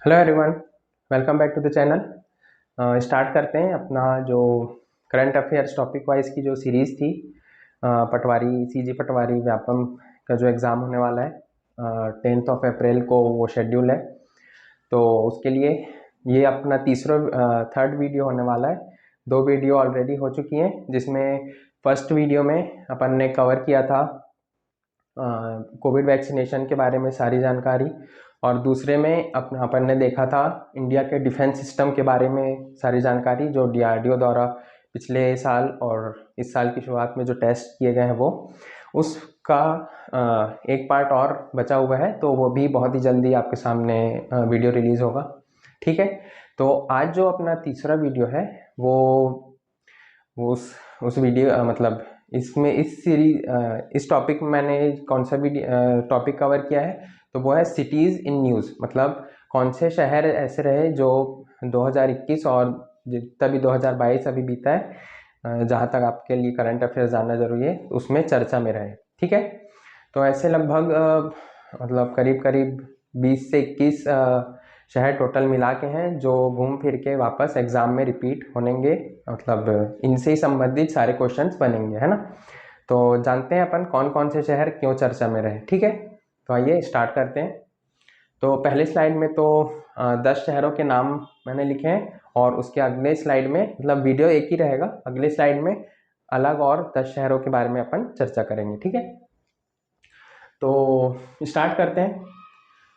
Hello everyone, welcome back to the channel. Start करते हैं अपना जो करंट अफेयर्स टॉपिक वाइज की जो सीरीज़ थी। पटवारी सीजी पटवारी व्यापम का जो एग्ज़ाम होने वाला है 10 अप्रैल को वो शेड्यूल है। तो उसके लिए ये अपना थर्ड वीडियो होने वाला है। 2 वीडियो ऑलरेडी हो चुकी हैं, जिसमें फर्स्ट वीडियो में अपन ने कवर किया था कोविड वैक्सीनेशन के बारे में सारी जानकारी, और दूसरे में अपन ने देखा था इंडिया के डिफेंस सिस्टम के बारे में सारी जानकारी, जो डीआरडीओ द्वारा पिछले साल और इस साल की शुरुआत में जो टेस्ट किए गए हैं वो उसका एक पार्ट और बचा हुआ है। तो वो भी बहुत ही जल्दी आपके सामने वीडियो रिलीज़ होगा। ठीक है, तो आज जो अपना तीसरा वीडियो है वो उस वीडियो मतलब इसमें इस टॉपिक में मैंने कौन सा टॉपिक कवर किया है, तो वो है सिटीज़ इन न्यूज़। मतलब कौन से शहर ऐसे रहे जो 2021 और जितना भी 2022 अभी बीता है, जहाँ तक आपके लिए करंट अफेयर्स जानना जरूरी है, उसमें चर्चा में रहे। ठीक है, तो ऐसे लगभग मतलब करीब करीब 20 से 21 शहर टोटल मिला के हैं जो घूम फिर के वापस एग्ज़ाम में रिपीट होनेंगे। मतलब इनसे ही संबंधित सारे क्वेश्चंस बनेंगे, है ना। तो जानते हैं अपन कौन कौन से शहर क्यों चर्चा में रहे। ठीक है, तो आइए स्टार्ट करते हैं। तो पहले स्लाइड में तो 10 शहरों के नाम मैंने लिखे हैं, और उसके अगले स्लाइड में मतलब वीडियो एक ही रहेगा, अगले स्लाइड में अलग और 10 शहरों के बारे में अपन चर्चा करेंगे। ठीक है, तो स्टार्ट करते हैं।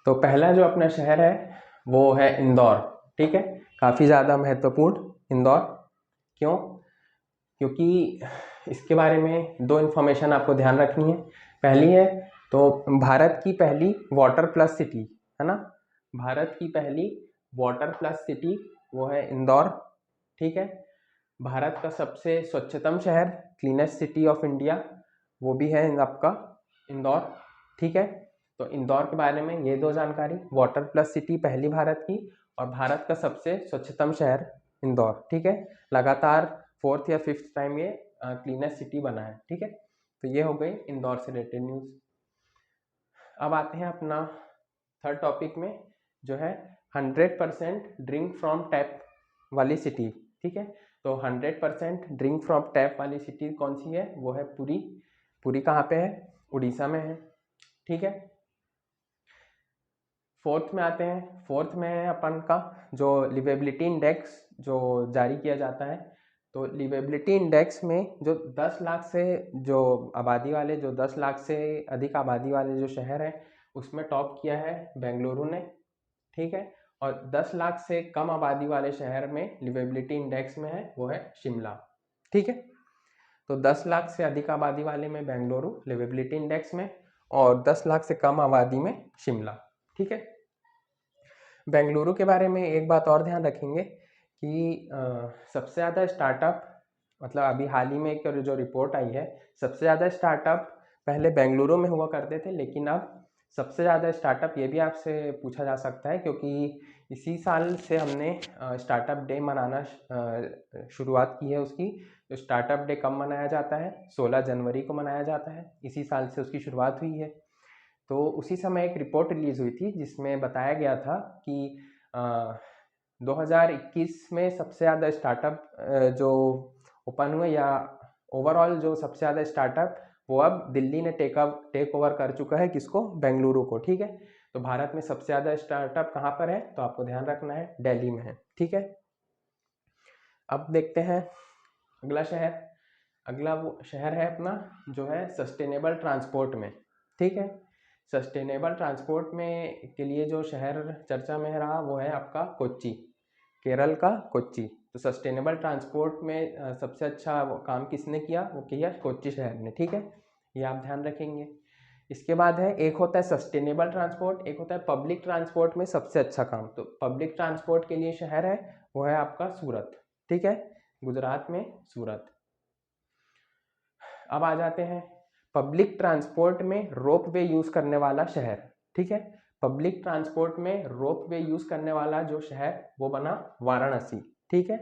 तो पहला जो अपना शहर है वो है इंदौर। ठीक है, काफ़ी ज़्यादा महत्वपूर्ण इंदौर। क्यों? क्योंकि इसके बारे में दो इन्फॉर्मेशन आपको ध्यान रखनी है। पहली है तो भारत की पहली वाटर प्लस सिटी, है ना। भारत की पहली वाटर प्लस सिटी वो है इंदौर। ठीक है, भारत का सबसे स्वच्छतम शहर, क्लीनेस्ट सिटी ऑफ इंडिया, वो भी है आपका इंदौर। ठीक है, तो इंदौर के बारे में ये दो जानकारी, वाटर प्लस सिटी पहली भारत की, और भारत का सबसे स्वच्छतम शहर इंदौर। ठीक है, लगातार 4th या 5th टाइम ये क्लीनेस्ट सिटी बना है। ठीक है, तो ये हो गई इंदौर से रिलेटेड न्यूज़। अब आते हैं अपना थर्ड टॉपिक में, जो है 100% ड्रिंक फ्रॉम टैप वाली सिटी। ठीक है, तो 100% ड्रिंक फ्रॉम टैप वाली सिटी कौन सी है? वो है पुरी। पुरी कहाँ पे है? उड़ीसा में है। ठीक है, फोर्थ में आते हैं। फोर्थ में है अपन का जो लिवेबिलिटी इंडेक्स जो जारी किया जाता है। तो लिवेबिलिटी इंडेक्स में जो 10 लाख से जो आबादी वाले, जो 10 लाख से अधिक आबादी वाले जो शहर हैं, उसमें टॉप किया है बेंगलुरु ने। ठीक है, और 10 लाख से कम आबादी वाले शहर में लिवेबिलिटी इंडेक्स में है वो है शिमला। ठीक है, तो 10 लाख से अधिक आबादी वाले में बेंगलुरु लिवेबिलिटी इंडेक्स में, और 10 लाख से कम आबादी में शिमला। ठीक है, बेंगलुरु के बारे में एक बात और ध्यान रखेंगे कि सबसे ज़्यादा स्टार्टअप, मतलब अभी हाल ही में एक जो रिपोर्ट आई है, सबसे ज़्यादा स्टार्टअप पहले बेंगलुरु में हुआ करते थे, लेकिन अब सबसे ज़्यादा स्टार्टअप, ये भी आपसे पूछा जा सकता है क्योंकि इसी साल से हमने स्टार्टअप डे मनाना शुरुआत की है उसकी। जो स्टार्टअप डे कब मनाया जाता है? 16 जनवरी को मनाया जाता है, इसी साल से उसकी शुरुआत हुई है। तो उसी समय एक रिपोर्ट रिलीज़ हुई थी जिसमें बताया गया था कि 2021 में सबसे ज़्यादा स्टार्टअप जो ओपन हुए, या ओवरऑल जो सबसे ज़्यादा स्टार्टअप, वो अब दिल्ली ने टेक ओवर कर चुका है। किसको? बेंगलुरु को। ठीक है, तो भारत में सबसे ज़्यादा स्टार्टअप कहाँ पर है? तो आपको ध्यान रखना है दिल्ली में है। ठीक है, अब देखते हैं अगला शहर। अगला वो शहर है अपना जो है सस्टेनेबल ट्रांसपोर्ट में। ठीक है, सस्टेनेबल ट्रांसपोर्ट में के लिए जो शहर चर्चा में रहा वो है आपका कोच्चि, केरल का कोच्चि। तो सस्टेनेबल ट्रांसपोर्ट में सबसे अच्छा वो काम किसने किया? वो किया कोच्चि शहर ने। ठीक है, ये आप ध्यान रखेंगे। इसके बाद है, एक होता है सस्टेनेबल ट्रांसपोर्ट, एक होता है पब्लिक ट्रांसपोर्ट में सबसे अच्छा काम। तो पब्लिक ट्रांसपोर्ट के लिए शहर है वो है आपका सूरत। ठीक है, गुजरात में सूरत। अब आ जाते हैं पब्लिक ट्रांसपोर्ट में रोप वे यूज करने वाला शहर। ठीक है, पब्लिक ट्रांसपोर्ट में रोप वे यूज करने वाला जो शहर वो बना वाराणसी। ठीक है,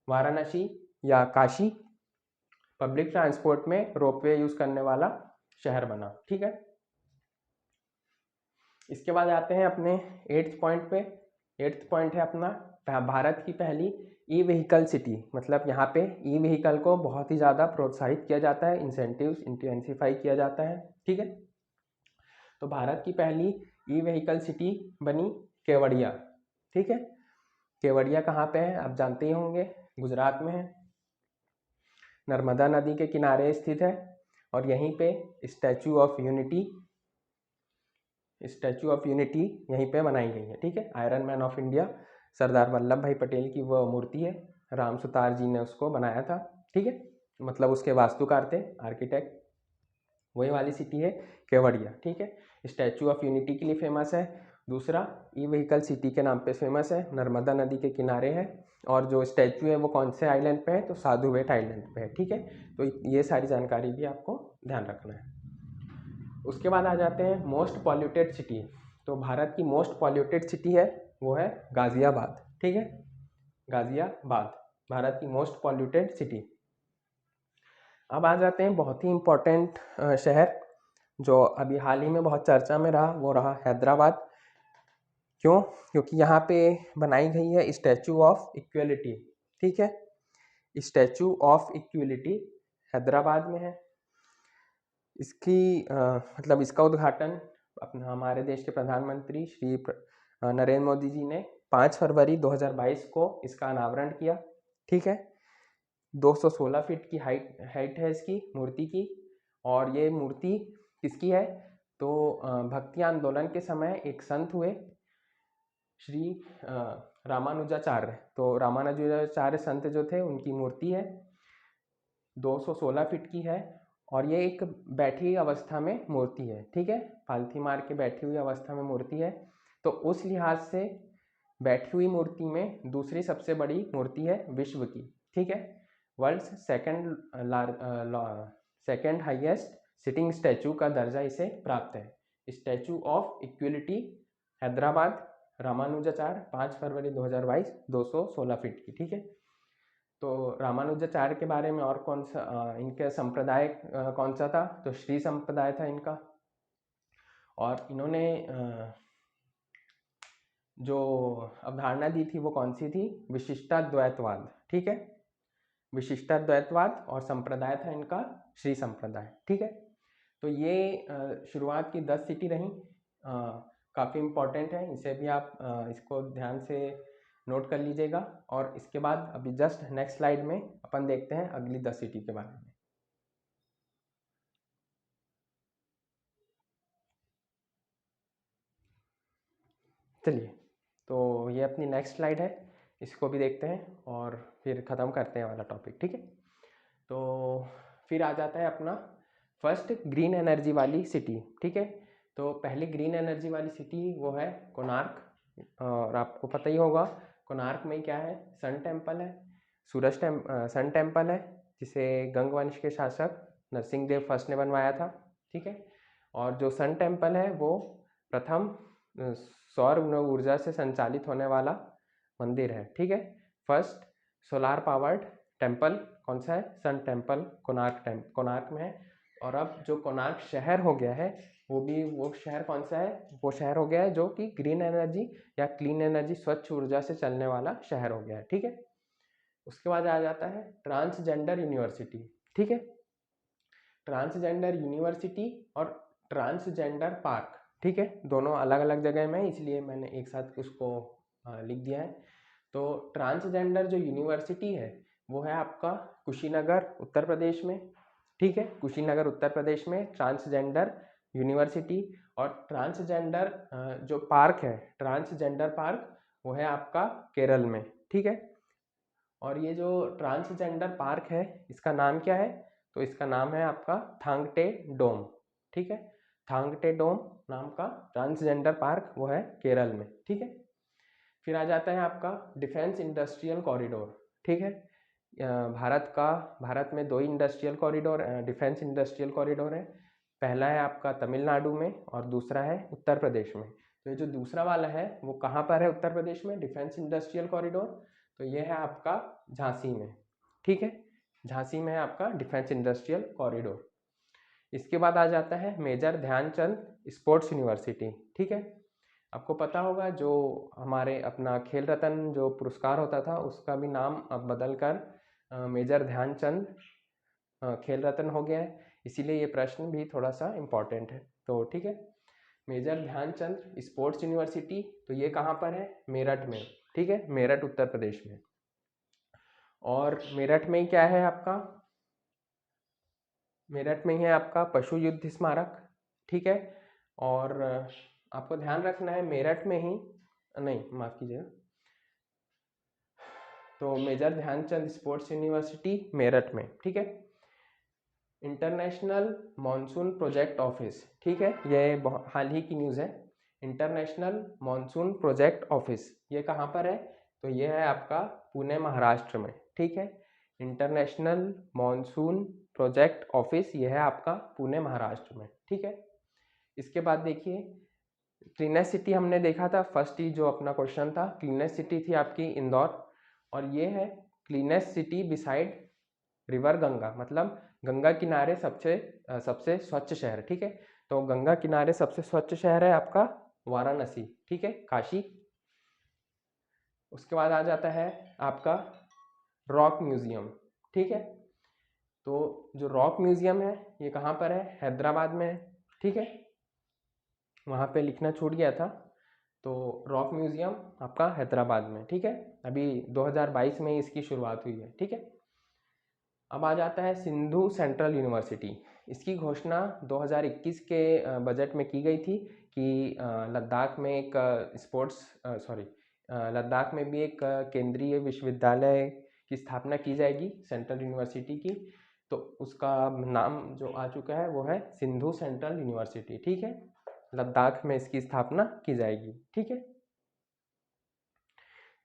वाराणसी या काशी पब्लिक ट्रांसपोर्ट में रोप वे यूज करने वाला शहर बना। ठीक है, इसके बाद आते हैं अपने 8th पॉइंट पे। 8th पॉइंट है अपना भारत की पहली ई व्हीकल सिटी, मतलब यहाँ पे ई व्हीकल को बहुत ही ज़्यादा प्रोत्साहित किया जाता है, इंसेंटिव्स इंटेंसिफाई किया जाता है, ठीक है। तो भारत की पहली ई व्हीकल सिटी बनी केवड़िया, ठीक है। केवड़िया कहाँ पे है आप जानते ही होंगे, गुजरात में है, नर्मदा नदी के किनारे स्थित है। और यहीं पे स्टैचू ऑफ यूनिटी यहीं पे बनाई गई है, ठीक है। Iron man of India Sardar Vallabh भाई पटेल की वह मूर्ति है, राम सुतार जी ने उसको बनाया था, ठीक है। मतलब उसके वास्तुकार थे, आर्किटेक्ट, वही वाली सिटी है केवड़िया, ठीक है। स्टैचू ऑफ यूनिटी के लिए फेमस है। दूसरा ई व्हीकल सिटी के नाम पे फेमस है, नर्मदा नदी के किनारे है। और जो स्टैचू है वो कौन से आइलैंड पे है, तो साधु बेट आइलैंड पे है, ठीक है। तो ये सारी जानकारी भी आपको ध्यान रखना है। उसके बाद आ जाते हैं मोस्ट पॉल्यूटेड सिटी। तो भारत की मोस्ट पॉल्यूटेड सिटी है वो है गाजियाबाद, ठीक है। गाजियाबाद भारत की मोस्ट पॉल्यूटेड सिटी। अब आ जाते हैं बहुत ही इम्पोर्टेंट शहर जो अभी हाल ही में बहुत चर्चा में रहा, वो रहा हैदराबाद। क्यों? क्योंकि यहाँ पे बनाई गई है स्टैचू ऑफ इक्वलिटी, ठीक है। स्टैचू ऑफ इक्वलिटी हैदराबाद में है। इसकी मतलब इसका उद्घाटन अपना हमारे देश के प्रधानमंत्री श्री नरेंद्र मोदी जी ने 5 फरवरी 2022 को इसका अनावरण किया, ठीक है। 216 फीट की हाइट है इसकी मूर्ति की। और ये मूर्ति किसकी है, तो भक्ति आंदोलन के समय एक संत हुए श्री रामानुजाचार्य, तो रामानुजाचार्य संत जो थे उनकी मूर्ति है, 216 फीट की है। और ये एक बैठी अवस्था में मूर्ति है, ठीक है, पालथी मार के बैठी हुई अवस्था में मूर्ति है। तो उस लिहाज से बैठी हुई मूर्ति में दूसरी सबसे बड़ी मूर्ति है विश्व की, ठीक है। World second highest sitting statue का दर्जा इसे प्राप्त है। Statue of equality Hyderabad, Ramanujacharya, 5 February 2022, 216 feet की, ठीक है। तो रामानुजाचार्य के बारे में और कौन सा इनके संप्रदाय कौन सा था, तो श्री संप्रदाय था इनका। और इन्होंने जो अवधारणा दी थी वो कौन सी थी, विशिष्टाद्वैतवाद, ठीक है। विशिष्टाद्वैतवाद और संप्रदाय था इनका श्री संप्रदाय, ठीक है। तो ये शुरुआत की 10 सिटी रही, काफ़ी इम्पोर्टेंट है, इसे भी आप इसको ध्यान से नोट कर लीजिएगा। और इसके बाद अभी जस्ट नेक्स्ट स्लाइड में अपन देखते हैं अगली 10 सिटी के बारे में। चलिए, तो ये अपनी नेक्स्ट स्लाइड है, इसको भी देखते हैं और फिर ख़त्म करते हैं वाला टॉपिक, ठीक है। तो फिर आ जाता है अपना फर्स्ट ग्रीन एनर्जी वाली सिटी, ठीक है। तो पहली ग्रीन एनर्जी वाली सिटी वो है कोणार्क। और आपको पता ही होगा कोणार्क में क्या है, सन टेम्पल है, सन टेम्पल है, जिसे गंग वंश के शासक नरसिंह देव फर्स्ट ने बनवाया था, ठीक है। और जो सन टेम्पल है वो प्रथम सौर ऊर्जा से संचालित होने वाला मंदिर है, ठीक है। फर्स्ट सोलार पावर्ड टेम्पल कौन सा है, सन टेम्पल कोणार्क में है। और अब जो कोणार्क शहर हो गया है वो शहर कौन सा है, वो शहर हो गया है जो कि ग्रीन एनर्जी या क्लीन एनर्जी स्वच्छ ऊर्जा से चलने वाला शहर हो गया है, ठीक है। उसके बाद आ जाता है ट्रांसजेंडर यूनिवर्सिटी, ठीक है। ट्रांसजेंडर यूनिवर्सिटी और ट्रांसजेंडर पार्क, ठीक है, दोनों अलग अलग जगह में, इसलिए मैंने एक साथ उसको लिख दिया है। तो ट्रांसजेंडर जो यूनिवर्सिटी है वो है आपका कुशीनगर उत्तर प्रदेश में, ठीक है। कुशीनगर उत्तर प्रदेश में ट्रांसजेंडर यूनिवर्सिटी। और ट्रांसजेंडर जो पार्क है, ट्रांसजेंडर पार्क, वो है आपका केरल में, ठीक है। और ये जो ट्रांसजेंडर पार्क है इसका नाम क्या है, तो इसका नाम है आपका थांगटे डोम, ठीक है। थांगटे डोम नाम का ट्रांसजेंडर पार्क वो है केरल में, ठीक है। फिर आ जाता है आपका डिफेंस इंडस्ट्रियल कॉरिडोर, ठीक है। भारत में 2 industrial corridor, defence industrial corridor है। पहला है आपका तमिलनाडु में और दूसरा है उत्तर प्रदेश में। तो ये जो दूसरा वाला है वो कहाँ पर है उत्तर प्रदेश में, डिफेंस इंडस्ट्रियल कॉरिडोर, तो ये है आपका झांसी में, ठीक है। झांसी में है आपका डिफेंस इंडस्ट्रियल कॉरिडोर। इसके बाद आ जाता है मेजर ध्यानचंद स्पोर्ट्स यूनिवर्सिटी, ठीक है। आपको पता होगा जो हमारे अपना खेल रत्न जो पुरस्कार होता था उसका भी नाम अब बदल कर मेजर ध्यानचंद खेल रत्न हो गया है, इसीलिए ये प्रश्न भी थोड़ा सा इम्पोर्टेंट है। तो ठीक है, मेजर ध्यानचंद स्पोर्ट्स यूनिवर्सिटी, तो ये कहाँ पर है? मेरठ में, ठीक है, मेरठ उत्तर प्रदेश में। और मेरठ में ही क्या है आपका? मेरठ में ही है आपका पशु युद्ध स्मारक, ठीक है। और आपको ध्यान रखना है मेरठ में ही, नहीं माफ कीजिएगा, तो major Dhyanchand sports university Meerut में, ठीक है। इंटरनेशनल मॉनसून प्रोजेक्ट ऑफिस, ठीक है, ये हाल ही की न्यूज़ है। इंटरनेशनल मॉनसून प्रोजेक्ट ऑफिस ये कहाँ पर है? तो ये है आपका पुणे महाराष्ट्र में, ठीक है। इंटरनेशनल मॉनसून प्रोजेक्ट ऑफिस ये है आपका पुणे महाराष्ट्र में, ठीक है। इसके बाद देखिए क्लीनेस्ट सिटी हमने देखा था, फर्स्ट ही जो अपना क्वेश्चन था, क्लीनेस्ट सिटी थी आपकी इंदौर, और ये है cleanest city beside river Ganga, मतलब गंगा किनारे सबसे स्वच्छ शहर, ठीक है। तो गंगा किनारे सबसे स्वच्छ शहर है आपका वाराणसी, ठीक है, काशी। उसके बाद आ जाता है आपका रॉक म्यूजियम, ठीक है। तो जो रॉक म्यूजियम है ये कहाँ पर है? हैदराबाद में है, ठीक है, वहाँ पे लिखना छूट गया था। तो रॉक म्यूजियम आपका हैदराबाद में, ठीक है, अभी 2022 में ही इसकी शुरुआत हुई है, ठीक है। अब आ जाता है सिंधु सेंट्रल यूनिवर्सिटी। इसकी घोषणा 2021 के बजट में की गई थी कि लद्दाख में एक लद्दाख में भी एक केंद्रीय विश्वविद्यालय की स्थापना की जाएगी, सेंट्रल यूनिवर्सिटी की। तो उसका नाम जो आ चुका है वो है सिंधु सेंट्रल यूनिवर्सिटी, ठीक है। लद्दाख में इसकी स्थापना की जाएगी, ठीक है।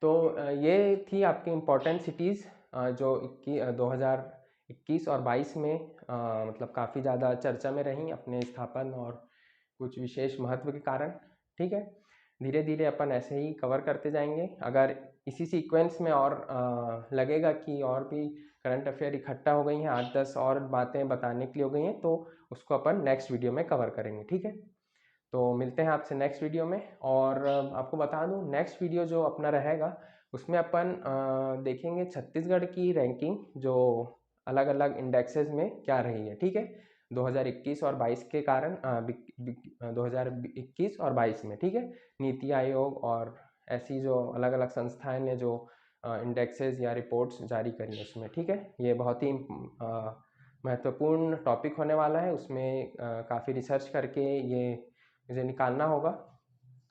तो ये थी आपकी इम्पोर्टेंट सिटीज़ जो 2021 और 22 में मतलब काफ़ी ज़्यादा चर्चा में रहीं अपने स्थापन और कुछ विशेष महत्व के कारण, ठीक है। धीरे धीरे अपन ऐसे ही कवर करते जाएंगे। अगर इसी सीक्वेंस में और लगेगा कि और भी करंट अफेयर इकट्ठा हो गई हैं, 8-10 और बातें बताने के लिए हो गई हैं, तो उसको अपन नेक्स्ट वीडियो में कवर करेंगे, ठीक है। तो मिलते हैं आपसे नेक्स्ट वीडियो में। और आपको बता दूं नेक्स्ट वीडियो जो अपना रहेगा उसमें अपन देखेंगे छत्तीसगढ़ की रैंकिंग जो अलग अलग इंडेक्सेस में क्या रही है, ठीक है, 2021 और 22 के कारण 2021 और 22 में, ठीक है। नीति आयोग और ऐसी जो अलग अलग संस्थाएं ने जो इंडेक्सेस या रिपोर्ट्स जारी करी है उसमें, ठीक है। ये बहुत ही महत्वपूर्ण टॉपिक होने वाला है, उसमें काफ़ी रिसर्च करके ये मुझे निकालना होगा।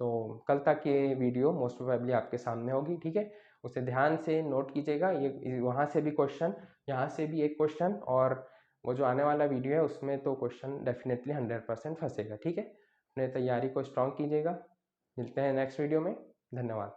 तो कल तक ये वीडियो मोस्ट प्रोबेबली आपके सामने होगी, ठीक है। उसे ध्यान से नोट कीजिएगा, ये वहाँ से भी क्वेश्चन, यहाँ से भी एक क्वेश्चन, और वो जो आने वाला वीडियो है उसमें तो क्वेश्चन डेफिनेटली 100% फंसेगा, ठीक है। अपने तैयारी को स्ट्रॉन्ग कीजिएगा। मिलते हैं नेक्स्ट वीडियो में, धन्यवाद।